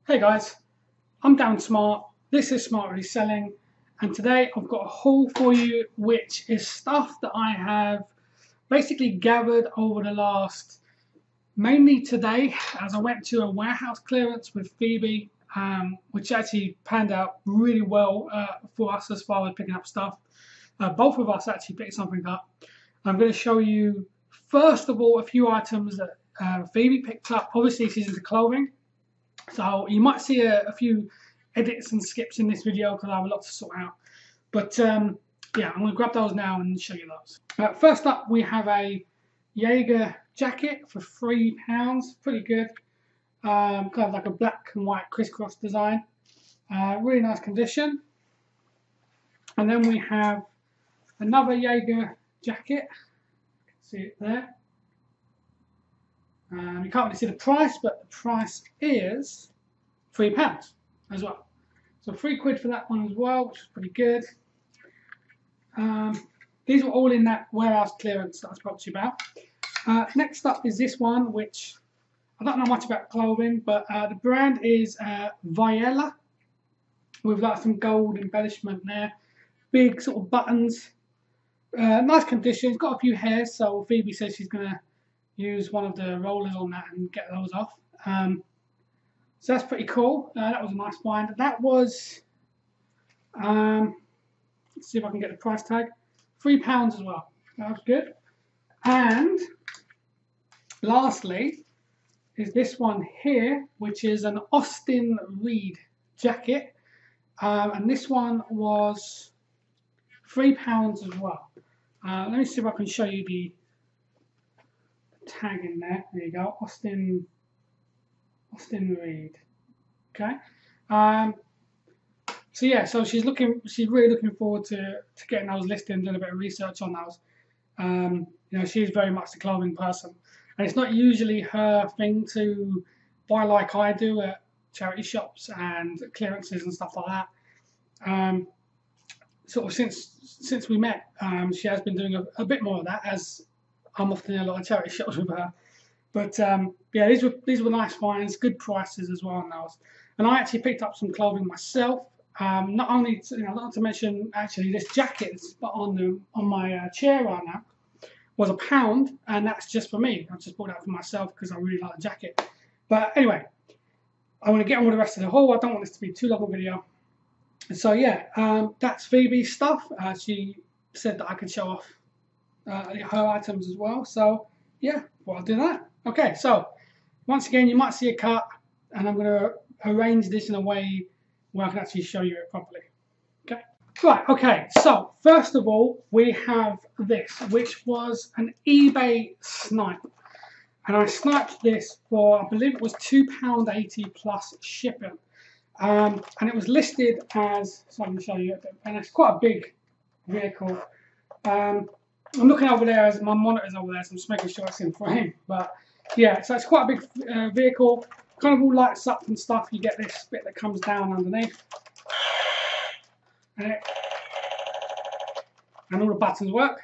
Hey guys, I'm Dan Smart, this is Smart Really Selling, and today I've got a haul for you which is stuff that I have basically gathered over the last, mainly today, as I went to a warehouse clearance with Phoebe, which actually panned out really well for us as far as picking up stuff. Both of us actually picked something up. I'm going to show you, first of all, a few items that Phoebe picked up. Obviously she's into clothing, so you might see a few edits and skips in this video because I have a lot to sort out. But yeah, I'm going to grab those now and show you those. First up, we have a Jaeger jacket for £3, pretty good. Kind of like a black and white crisscross design. Really nice condition. And then we have another Jaeger jacket. You can see it there. You can't really see the price, but the price is £3 as well. So £3 for that one as well, which is pretty good. These were all in that warehouse clearance that I spoke to you about. Next up is this one, which I don't know much about clothing, but the brand is Viella, with like some gold embellishment there. Big sort of buttons. Nice condition. It's got a few hairs, so Phoebe says she's going to use one of the rollers on that and get those off. So that's pretty cool. That was a nice find. That was, let's see if I can get the price tag, £3 as well. That was good. And lastly is this one here, which is an Austin Reed jacket. And this one was £3 as well. Let me see if I can show you the tag in there. There you go, Austin Reed. Okay. So yeah, so she's really looking forward to getting those listed, doing a bit of research on those. You know, she's very much the clothing person, and it's not usually her thing to buy like I do at charity shops and clearances and stuff like that. Sort of since we met, she has been doing a bit more of that, as I'm often in a lot of charity shops with her. But yeah, these were nice finds, good prices as well on those. And I actually picked up some clothing myself. Not only not to mention actually this jacket that's on my chair right now was £1, and that's just for me. I just bought that for myself because I really like the jacket. But anyway, I want to get on with the rest of the haul. I don't want this to be too long a video. So yeah, that's Phoebe's stuff. She said that I could show off her items as well. So yeah, well, I'll do that. Okay, so once again, you might see a cut, and I'm going to arrange this in a way where I can actually show you it properly. Okay, right. Okay, so first of all, we have this, which was an eBay snipe, and I sniped this for, I believe it was £2.80 plus shipping. And it was listed as, so I'm going to show you, and it's quite a big vehicle. I'm looking over there as my monitor's over there, so I'm just making sure it's in frame. But yeah, so it's quite a big vehicle, kind of all lights up and stuff. You get this bit that comes down underneath, and all the buttons work.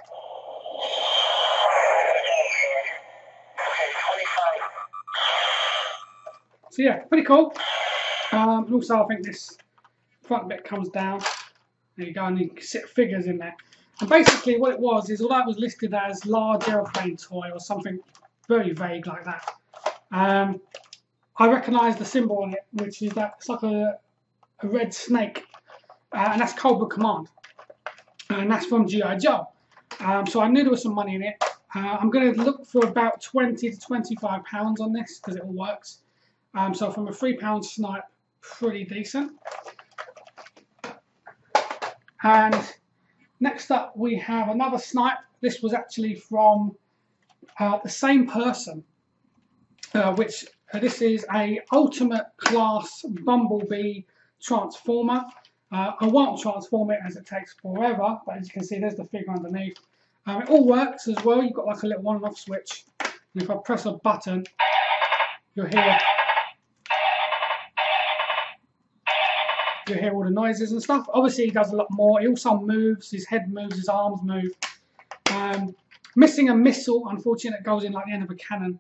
So yeah, pretty cool. Also, I think this front bit comes down. There you go, and you can sit figures in there. And basically what it was is, although it was listed as large aeroplane toy or something very vague like that, I recognised the symbol on it, which is that it's like a red snake, and that's Cobra Command, and that's from G.I. Joe. So I knew there was some money in it. I'm going to look for about £20 to £25 on this because it all works. So from a £3 snipe, pretty decent. And next up, we have another snipe. This was actually from the same person, which this is a ultimate class Bumblebee transformer. I won't transform it as it takes forever, but as you can see, there's the figure underneath. It all works as well. You've got like a little on and off switch. And if I press a button, you'll hear all the noises and stuff. Obviously, he does a lot more. He also moves. His head moves. His arms move. Missing a missile, unfortunately, that goes in like the end of a cannon.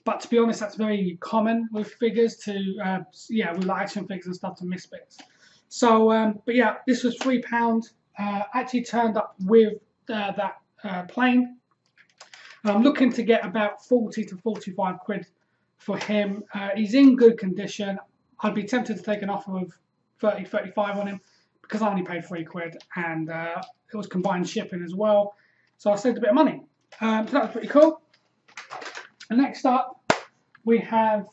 But to be honest, that's very common with figures to, yeah, with like action figures and stuff to miss bits. So, but yeah, this was £3. Actually turned up with that plane. I'm looking to get about 40 to 45 quid for him. He's in good condition. I'd be tempted to take an offer of 30, 35 on him because I only paid £3, and it was combined shipping as well. So I saved a bit of money. So that was pretty cool. And next up, we have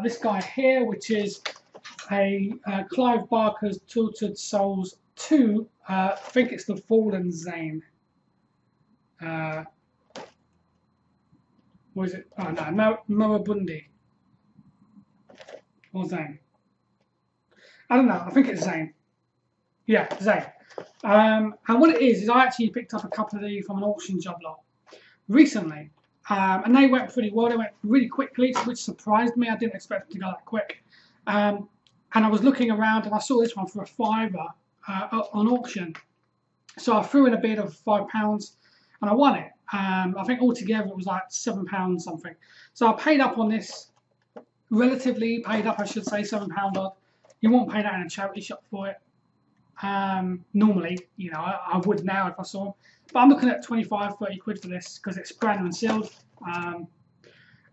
this guy here, which is a Clive Barker's Tilted Souls 2. I think it's the Fallen Zane. What is it? Oh no, Moabundi. Or Zane. I don't know, I think it's Zane. Yeah, Zane. And what it is I actually picked up a couple of these from an auction job lot recently. And they went pretty well. They went really quickly, which surprised me. I didn't expect them to go that quick. And I was looking around and I saw this one for a £5 on auction. So I threw in a bid of £5 and I won it. I think altogether it was like £7 something. So I paid up on this, relatively paid up, I should say, £7 odd. You won't pay that in a charity shop for it. Normally, you know, I would now if I saw them. But I'm looking at 25, 30 quid for this because it's brand new and sealed. And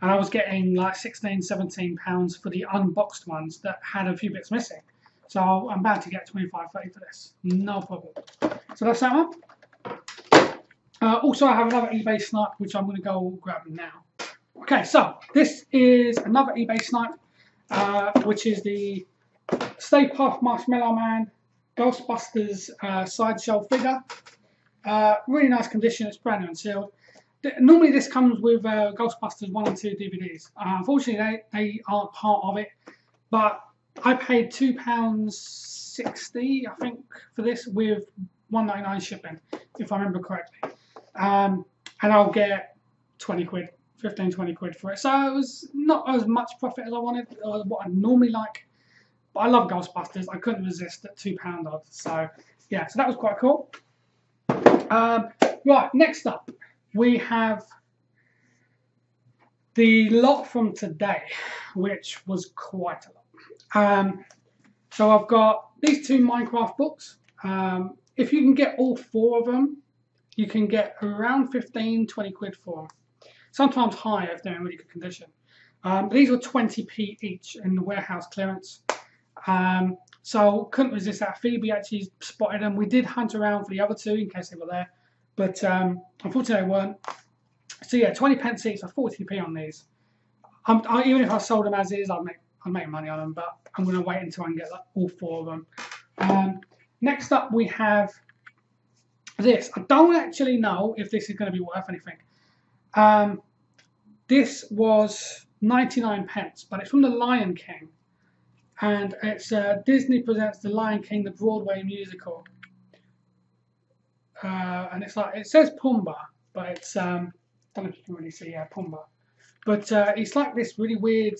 I was getting like 16, 17 pounds for the unboxed ones that had a few bits missing. So I'm about to get 25, 30 for this. No problem. So that's that one. Also, I have another eBay snipe, which I'm going to go grab now. Okay, so this is another eBay snipe, which is the Stay Puft Marshmallow Man Ghostbusters sideshow figure. Really nice condition. It's brand new and sealed. Normally this comes with Ghostbusters 1 and 2 DVDs. Unfortunately they aren't part of it, but I paid £2.60 I think for this with £1.99 shipping, if I remember correctly. And I'll get 20 quid, 15, 20 quid for it. So it was not as much profit as I wanted, or what I normally like. But I love Ghostbusters. I couldn't resist at £2 odd. So yeah, so that was quite cool. Right, next up we have the lot from today, which was quite a lot. So I've got these 2 Minecraft books. If you can get all 4 of them, you can get around 15, 20 quid for them. Sometimes higher if they're in really good condition. These were 20p each in the warehouse clearance. So couldn't resist that. Phoebe actually spotted them. We did hunt around for the other 2 in case they were there, but unfortunately they weren't. So yeah, 20 pence each, so 40p on these. Even if I sold them as is, I'd make money on them, but I'm going to wait until I can get all 4 of them. Next up we have this. I don't actually know if this is going to be worth anything. This was 99 pence, but it's from the Lion King. And it's Disney Presents The Lion King, the Broadway musical. And it's like, it says Pumbaa, but it's, I don't know if you can really see, yeah, Pumbaa. But it's like this really weird,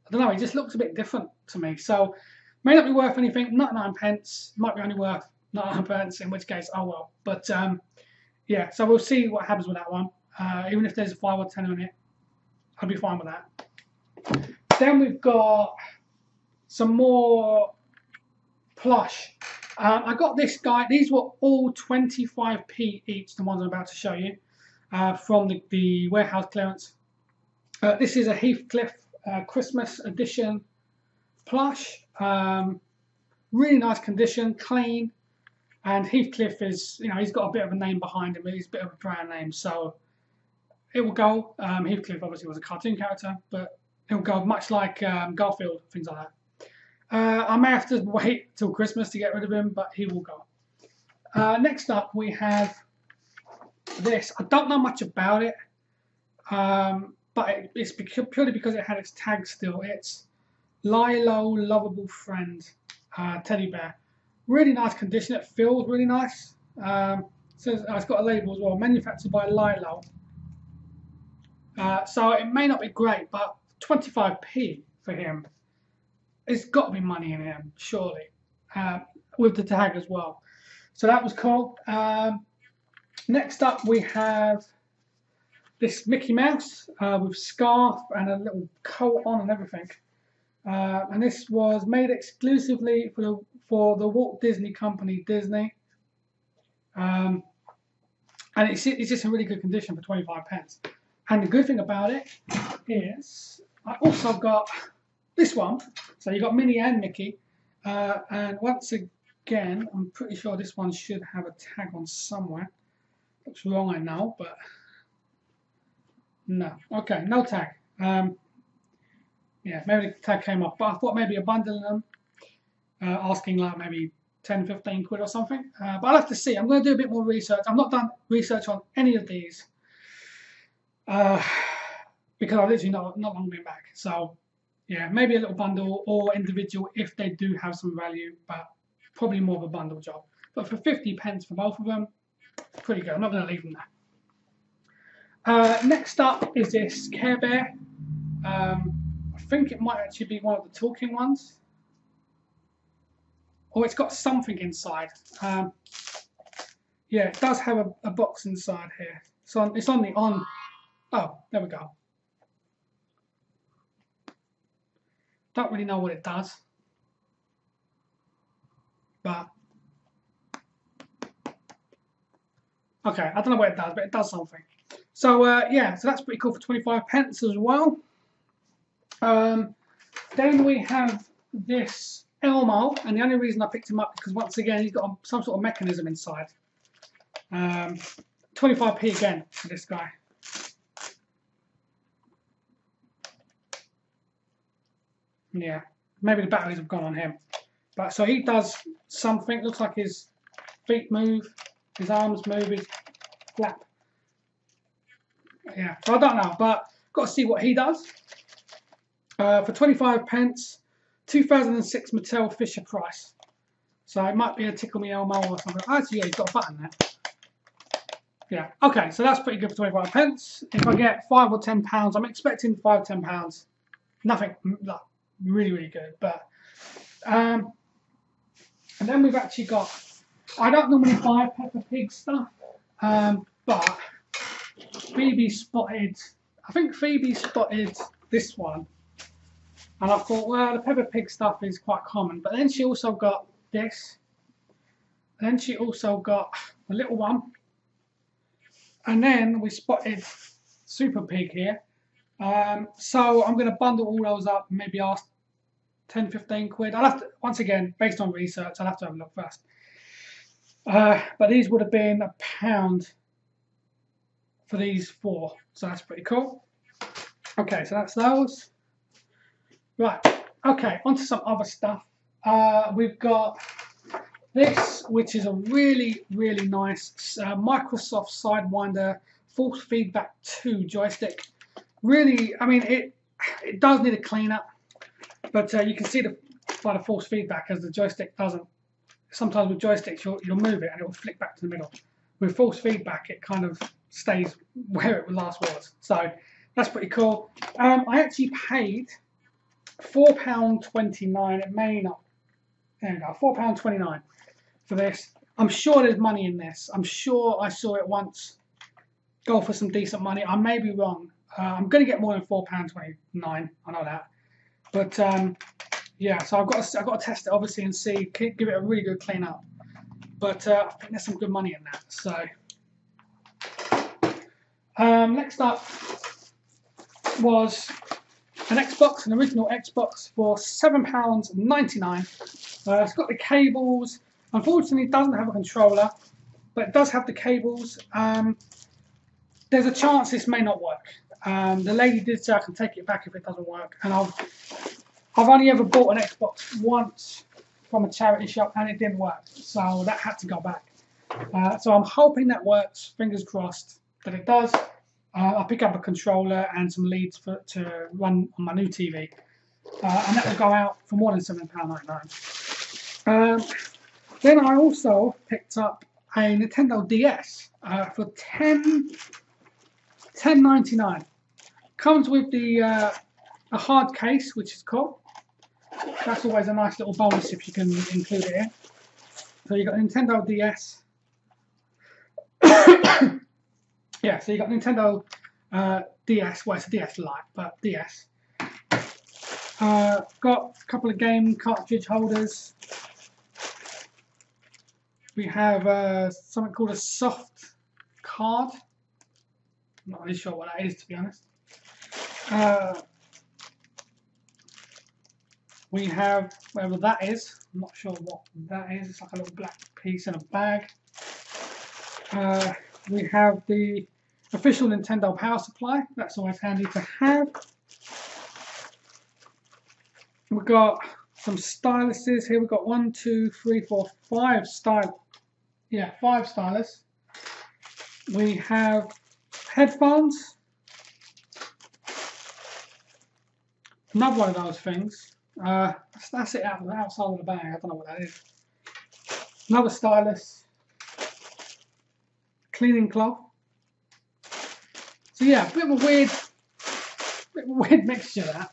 I don't know, it just looks a bit different to me. So, may not be worth anything, 99 pence, might be only worth 99 pence, in which case, oh well. But yeah, so we'll see what happens with that one. Even if there's a 5 or 10 on it, I'll be fine with that. Then we've got some more plush. I got this guy. These were all 25p each, the ones I'm about to show you, from the warehouse clearance. This is a Heathcliff Christmas edition plush. Really nice condition, clean. And Heathcliff is, you know, he's got a bit of a name behind him. He's a bit of a brand name, so it will go. Heathcliff obviously was a cartoon character, but it will go much like Garfield, things like that. I may have to wait till Christmas to get rid of him, but he will go. Next up, we have this. I don't know much about it, but it's purely because it had its tag still. It's Lilo Lovable Friend teddy bear. Really nice condition. It feels really nice. Says it's got a label as well. Manufactured by Lilo. So it may not be great, but 25p for him. It's got to be money in him, surely, with the tag as well. So that was cool. Next up, we have this Mickey Mouse with scarf and a little coat on and everything. And this was made exclusively for the Walt Disney Company, Disney. And it's just in really good condition for 25p. And the good thing about it is I also got this one. So you got Minnie and Mickey. And once again, I'm pretty sure this one should have a tag on somewhere. Looks wrong, I know, but no. Okay, no tag. Yeah, maybe the tag came off, but I thought maybe a bundle of them, asking like maybe 10, 15 quid or something. But I'll have to see. I'm going to do a bit more research. I've not done research on any of these because I've literally not long been back. So yeah, maybe a little bundle or individual if they do have some value, but probably more of a bundle job. But for 50p for both of them, pretty good. I'm not going to leave them there. Next up is this Care Bear. I think it might actually be one of the talking ones. Or it's got something inside. Yeah, it does have a box inside here. So it's on the on. Oh, there we go. Don't really know what it does. But okay, I don't know what it does, but it does something. So yeah, so that's pretty cool for 25p as well. Then we have this Elmo, and the only reason I picked him up because once again he's got some sort of mechanism inside. 25p again for this guy. Yeah, maybe the batteries have gone on him. But so he does something. Looks like his feet move, his arms move, his flap. Yeah, so I don't know, but got to see what he does. For 25p, 2006 Mattel Fisher Price. So it might be a Tickle Me Elmo or something. Actually, yeah, he's got a button there. Yeah, okay, so that's pretty good for 25p. If I get £5 or £10, I'm expecting £5, £10. Nothing like really, really good. But and then we've actually got, I don't normally buy Peppa Pig stuff, but Phoebe spotted, I think Phoebe spotted this one. And I thought, well, the Peppa Pig stuff is quite common. But then she also got this. And then she also got a little one. And then we spotted Super Pig here. So I'm going to bundle all those up and maybe ask 10, 15 quid. I'll have to, once again, based on research, I'll have to have a look first. But these would have been £1 for these 4. So that's pretty cool. Okay, so that's those. Right, okay, onto some other stuff. We've got this, which is a really, really nice Microsoft Sidewinder Force Feedback 2 joystick. Really, I mean, it does need a clean up, but you can see by the force feedback as the joystick doesn't. Sometimes with joysticks, you'll move it and it will flick back to the middle. With force feedback, it kind of stays where it last was. So that's pretty cool. I actually paid £4.29. It may not. There we go. £4.29 for this. I'm sure there's money in this. I'm sure I saw it once go for some decent money. I may be wrong. I'm going to get more than £4.29. I know that. But yeah, so I've got to test it obviously and see, give it a really good clean up. But I think there's some good money in that. So next up was an Xbox, an original Xbox for £7.99. It's got the cables. Unfortunately, it doesn't have a controller, but it does have the cables. There's a chance this may not work. The lady did say I can take it back if it doesn't work, and I've only ever bought an Xbox once from a charity shop and it didn't work, so that had to go back. So I'm hoping that works. Fingers crossed that it does. I'll pick up a controller and some leads to run on my new TV, and that will go out for more than £7.99. Then I also picked up a Nintendo DS for $10.99. Comes with the a hard case, which is cool. That's always a nice little bonus if you can include it in. So you got Nintendo DS. Yeah, so you got Nintendo DS. Well, it's a DS Lite, but DS. Got a couple of game cartridge holders. We have something called a soft card. I'm not really sure what that is, to be honest. We have whatever that is. I'm not sure what that is. It's like a little black piece in a bag. We have the official Nintendo power supply. That's always handy to have. We've got some styluses here. We've got 1, 2, 3, 4, 5 style. Yeah, 5 stylus. We have headphones. Another one of those things. That's it outside of the bag. I don't know what that is. Another stylus. Cleaning cloth. So yeah, a bit of a weird mixture that.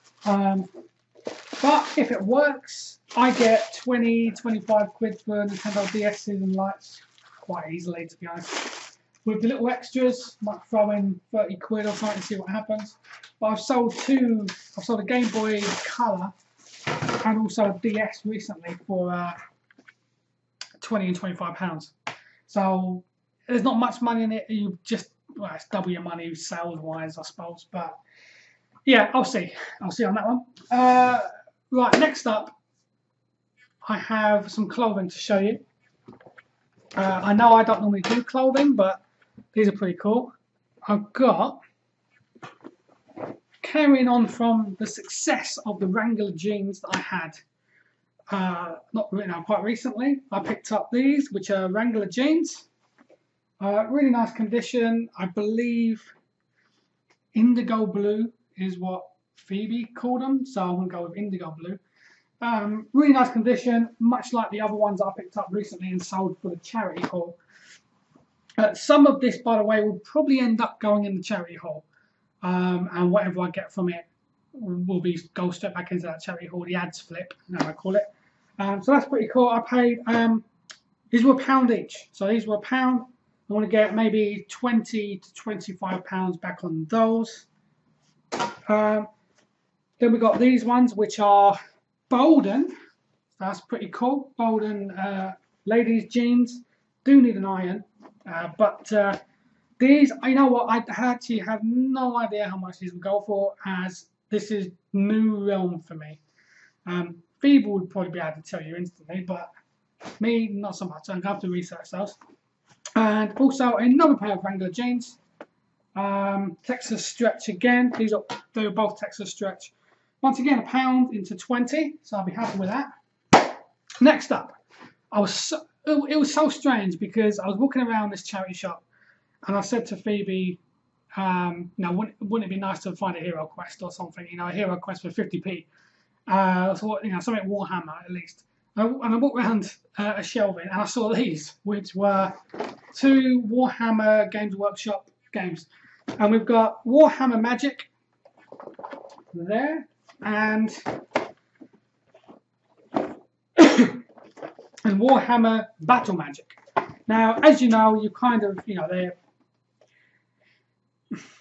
But if it works, I get 20, 25 quid for Nintendo DS's and lights quite easily, to be honest. With the little extras, might throw in 30 quid or something to see what happens. But I've sold a Game Boy Color and also a DS recently for 20 and 25 pounds. So there's not much money in it. You just, well, it's double your money sales wise, I suppose. But yeah, I'll see on that one. Right, next up, I have some clothing to show you. I know I don't normally do clothing, but these are pretty cool. I've got, carrying on from the success of the Wrangler jeans that I had quite recently, I picked up these, which are Wrangler jeans. Really nice condition. I believe indigo blue is what Phoebe called them, so I'm going to go with indigo blue. Really nice condition, much like the other ones I picked up recently and sold for the charity haul. Some of this, by the way, will probably end up going in the charity haul, and whatever I get from it will go straight back into that charity haul, the ads flip, as I call it. So that's pretty cool. I paid, these were £1 each, so these were £1. I want to get maybe 20 to 25 pounds back on those. Then we got these ones, which are Bolden. That's pretty cool. Bolden ladies jeans. Do need an iron, but these, you know what? I actually have no idea how much these will go for, as this is new realm for me. Phoebe would probably be able to tell you instantly, but me, not so much. I'm going to have to research those. And also another pair of Wrangler jeans. Texas stretch again. They were both Texas stretch. Once again, £1 into 20, so I'll be happy with that. Next up, it was so strange because I was walking around this charity shop and I said to Phoebe, wouldn't it be nice to find a hero quest or something, a hero quest for 50p? So something Warhammer at least. And I walked around a shelving and I saw these, which were 2 Warhammer Games Workshop games. And we've got Warhammer Magic there, and Warhammer Battle Magic. Now, as you know, you kind of,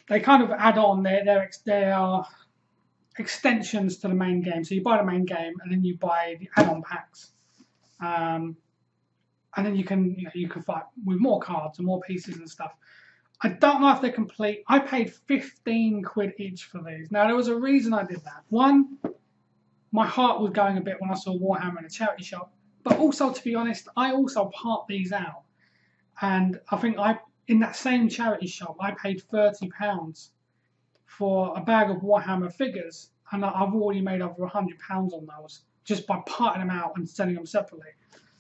they kind of add on. They are extensions to the main game. So you buy the main game, and then you buy the add-on packs, and then you can fight with more cards and more pieces and stuff. I don't know if they're complete. I paid 15 quid each for these. Now, there was a reason I did that. One, my heart was going a bit when I saw Warhammer in a charity shop. But also, to be honest, I also part these out. And I think in that same charity shop, I paid £30 for a bag of Warhammer figures. And I've already made over £100 on those just by parting them out and selling them separately.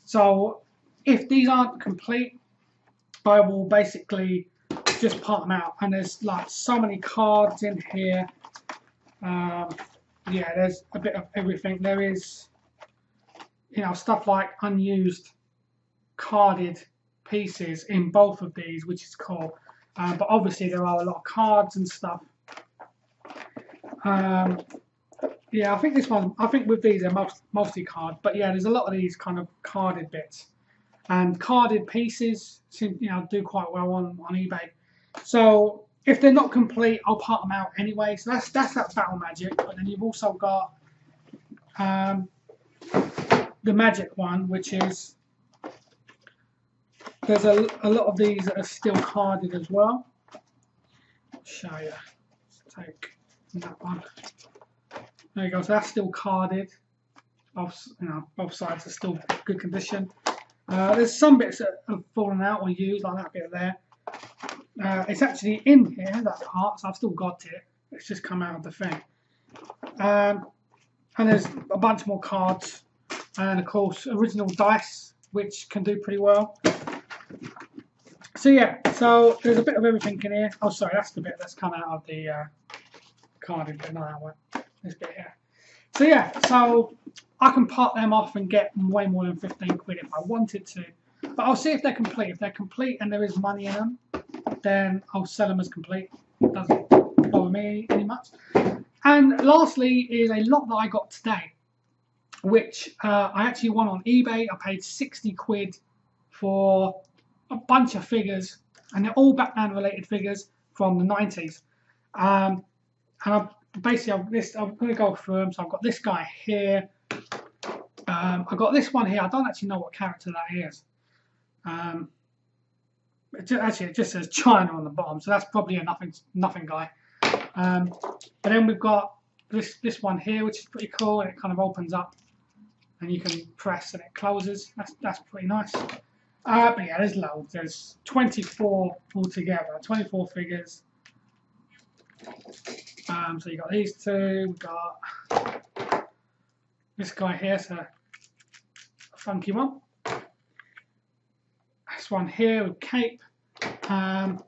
So if these aren't complete, I will basically just part them out. And there's like so many cards in here. Yeah, there's a bit of everything. There is, stuff like unused carded pieces in both of these, which is cool. But obviously there are a lot of cards and stuff. Yeah, I think with these they're mostly card. But yeah, there's a lot of these kind of carded bits. And carded pieces seem, do quite well on eBay. So if they're not complete, I'll part them out anyway. So that's that Battle Magic. But then you've also got the Magic one, which is, there's a lot of these that are still carded as well. I'll show you. Let's take that one. There you go. So that's still carded. Both sides are still good condition. There's some bits that have fallen out or used, like that bit there. It's actually in here, that part, so I've still got it. It's just come out of the thing. And there's a bunch more cards, and of course original dice, which can do pretty well. So yeah, so there's a bit of everything in here. Oh sorry, that's the bit that's come out of the carded bit, not that one. This bit here. So yeah, so I can part them off and get way more than 15 quid if I wanted to. But I'll see if they're complete. If they're complete and there is money in them, then I'll sell them as complete. It doesn't bother me any much. And lastly is a lot that I got today, which I actually won on eBay. I paid 60 quid for a bunch of figures, and they're all Batman related figures from the 90s. And I'm going to go through them. So I've got this guy here. I've got this one here. I don't actually know what character that is. It just says China on the bottom, so that's probably a nothing guy. But then we've got this one here, which is pretty cool, and it kind of opens up, and you can press and it closes. That's pretty nice. But yeah, there's loads. There's 24 altogether, 24 figures. So you got these two. We've got this guy here, so a funky one. This one here with cape, and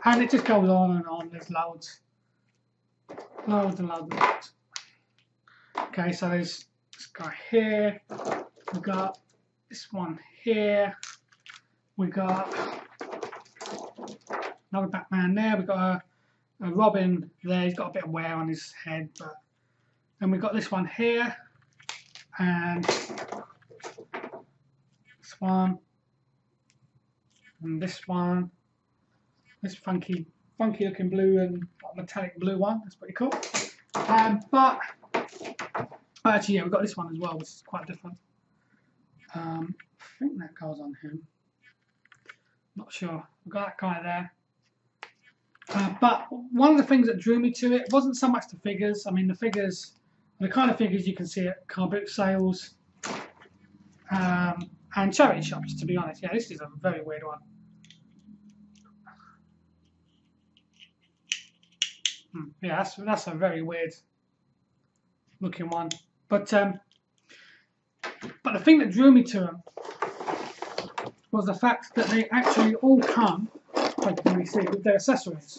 it just goes on and on. There's loads and loads and loads. Okay, so there's this guy here. We've got this one here. We've got another Batman there. We've got a Robin there. He's got a bit of wear on his head, but then we've got this one here, and this one. And this one, this funky looking blue and metallic blue one, that's pretty cool. But actually, yeah, we've got this one as well, which is quite different. I think that goes on him. Not sure. We've got that guy there. But one of the things that drew me to it wasn't so much the figures. I mean, the figures, the kind of figures you can see at car boot sales and charity shops, to be honest. Yeah, this is a very weird one. Yeah, that's a very weird looking one. But the thing that drew me to them was the fact that they actually all come, like you can really see, with their accessories.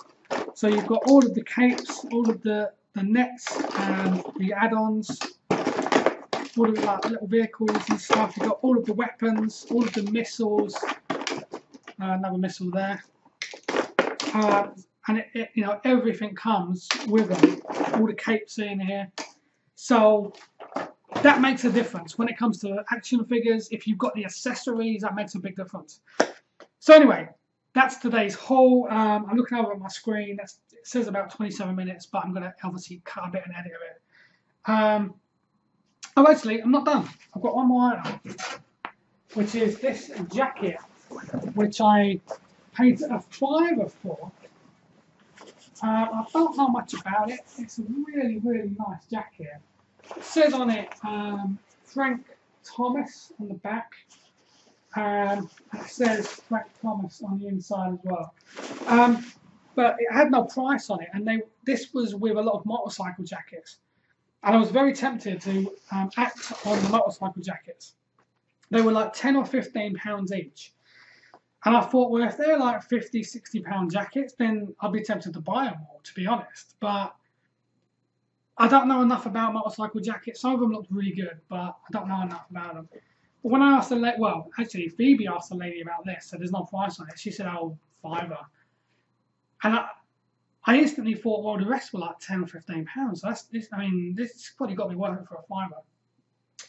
So you've got all of the capes, all of the nets and the add-ons, all of the like, little vehicles and stuff. You've got all of the weapons, all of the missiles, another missile there. And it everything comes with them, all the capes in here. So that makes a difference when it comes to action figures. If you've got the accessories, that makes a big difference. So anyway, that's today's haul. I'm looking over at my screen. It says about 27 minutes, but I'm going to obviously cut a bit and edit a bit. Oh, actually, I'm not done. I've got one more item, which is this jacket, which I paid a £5 for. I don't know much about it. It's a really, really nice jacket. It says on it Frank Thomas on the back, and it says Frank Thomas on the inside as well. But it had no price on it, and this was with a lot of motorcycle jackets. And I was very tempted to act on the motorcycle jackets. They were like £10 or £15 each. And I thought, well, if they're like £50, £60 jackets, then I'd be tempted to buy them all, to be honest. But I don't know enough about motorcycle jackets. Some of them looked really good, but I don't know enough about them. But when I asked the lady, well, actually, Phoebe asked the lady about this, so there's no price on it. She said, oh, £5. And I instantly thought, well, the rest were like £10 or £15. So this probably got me worth it for a £5.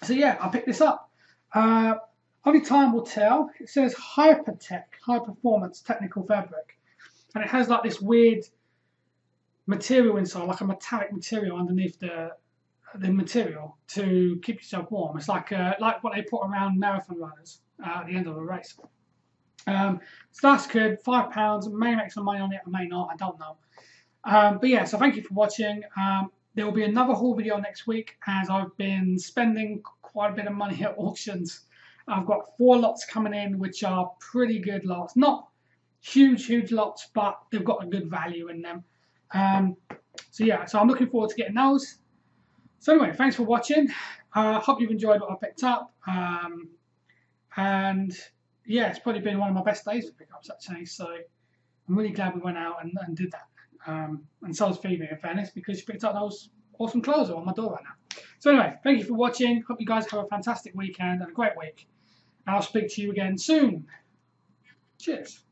So yeah, I picked this up. Only time will tell. It says Hypertech, high performance technical fabric. and it has like this weird material inside, like a metallic material underneath the material to keep yourself warm. It's like what they put around marathon runners at the end of a race. So that's good. £5. May make some money on it, I may not. I don't know. But yeah, so thank you for watching. There will be another haul video next week, as I've been spending quite a bit of money at auctions. I've got 4 lots coming in, which are pretty good lots. Not huge lots, but they've got a good value in them. So yeah, so I'm looking forward to getting those. So anyway, thanks for watching. Hope you've enjoyed what I picked up. And yeah, it's probably been one of my best days for pickups actually. So I'm really glad we went out and did that. And so was Phoebe, in fairness, because she picked up those awesome clothes on my door right now. So anyway, thank you for watching. Hope you guys have a fantastic weekend and a great week. And I'll speak to you again soon. Cheers.